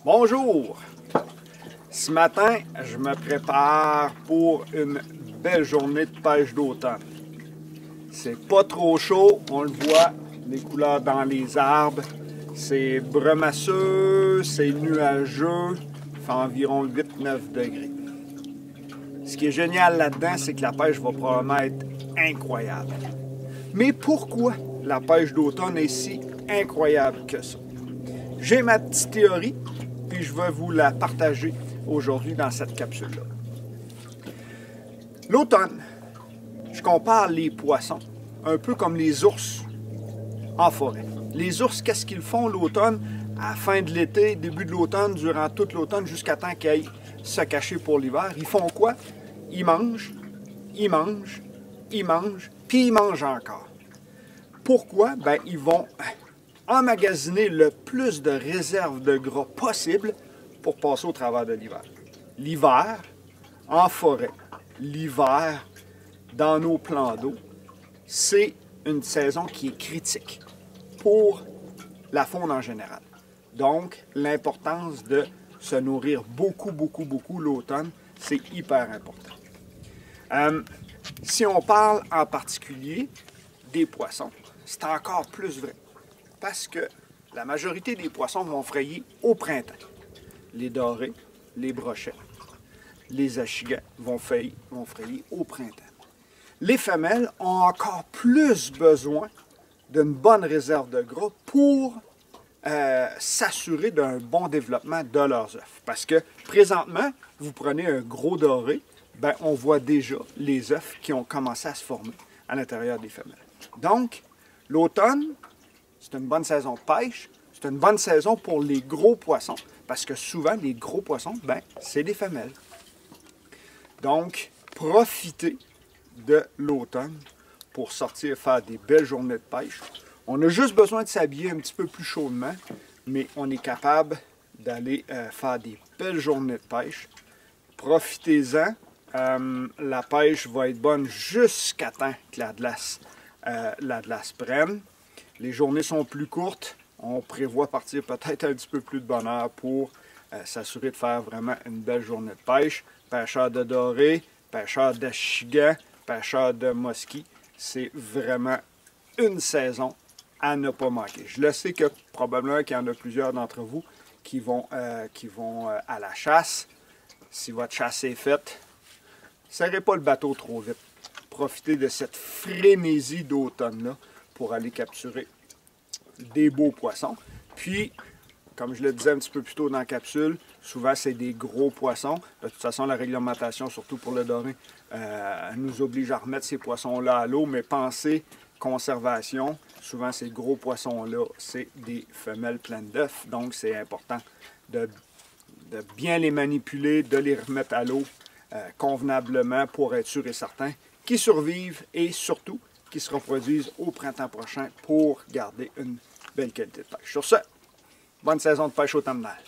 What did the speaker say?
Bonjour! Ce matin, je me prépare pour une belle journée de pêche d'automne. C'est pas trop chaud, on le voit, les couleurs dans les arbres. C'est brumasseux, c'est nuageux, il fait environ 8-9 degrés. Ce qui est génial là-dedans, c'est que la pêche va probablement être incroyable. Mais pourquoi la pêche d'automne est si incroyable que ça? J'ai ma petite théorie, puis je vais vous la partager aujourd'hui dans cette capsule-là. L'automne, je compare les poissons un peu comme les ours en forêt. Les ours, qu'est-ce qu'ils font l'automne? À la fin de l'été, début de l'automne, durant toute l'automne, jusqu'à temps qu'ils aillent se cacher pour l'hiver, ils font quoi? Ils mangent, ils mangent, ils mangent, puis ils mangent encore. Pourquoi? Ben, ils vont emmagasiner le plus de réserves de gras possible pour passer au travers de l'hiver. L'hiver, en forêt, l'hiver, dans nos plans d'eau, c'est une saison qui est critique pour la faune en général. Donc, l'importance de se nourrir beaucoup l'automne, c'est hyper important. Si on parle en particulier des poissons, c'est encore plus vrai. Parce que la majorité des poissons vont frayer au printemps. Les dorés, les brochets, les achigans vont frayer au printemps. Les femelles ont encore plus besoin d'une bonne réserve de gras pour s'assurer d'un bon développement de leurs œufs. Parce que présentement, vous prenez un gros doré, ben, on voit déjà les œufs qui ont commencé à se former à l'intérieur des femelles. Donc, l'automne, c'est une bonne saison de pêche, c'est une bonne saison pour les gros poissons, parce que souvent, les gros poissons, ben, c'est des femelles. Donc, profitez de l'automne pour sortir faire des belles journées de pêche. On a juste besoin de s'habiller un petit peu plus chaudement, mais on est capable d'aller faire des belles journées de pêche. Profitez-en. La pêche va être bonne jusqu'à temps que la glace prenne. Les journées sont plus courtes. On prévoit partir peut-être un petit peu plus de bonne heure pour s'assurer de faire vraiment une belle journée de pêche. Pêcheurs de doré, pêcheurs d'achigan, pêcheurs de musky, c'est vraiment une saison à ne pas manquer. Je le sais que probablement qu'il y en a plusieurs d'entre vous qui vont à la chasse. Si votre chasse est faite, ne serrez pas le bateau trop vite. Profitez de cette frénésie d'automne-là pour aller capturer des beaux poissons. Puis, comme je le disais un petit peu plus tôt dans la capsule, souvent c'est des gros poissons. De toute façon, la réglementation, surtout pour le doré, nous oblige à remettre ces poissons-là à l'eau, mais pensez conservation. Souvent, ces gros poissons-là, c'est des femelles pleines d'œufs, donc c'est important de bien les manipuler, de les remettre à l'eau convenablement pour être sûr et certain qu'ils survivent et surtout qu'ils se reproduisent au printemps prochain pour garder une belle qualité de pêche. Sur ce, bonne saison de pêche automnale.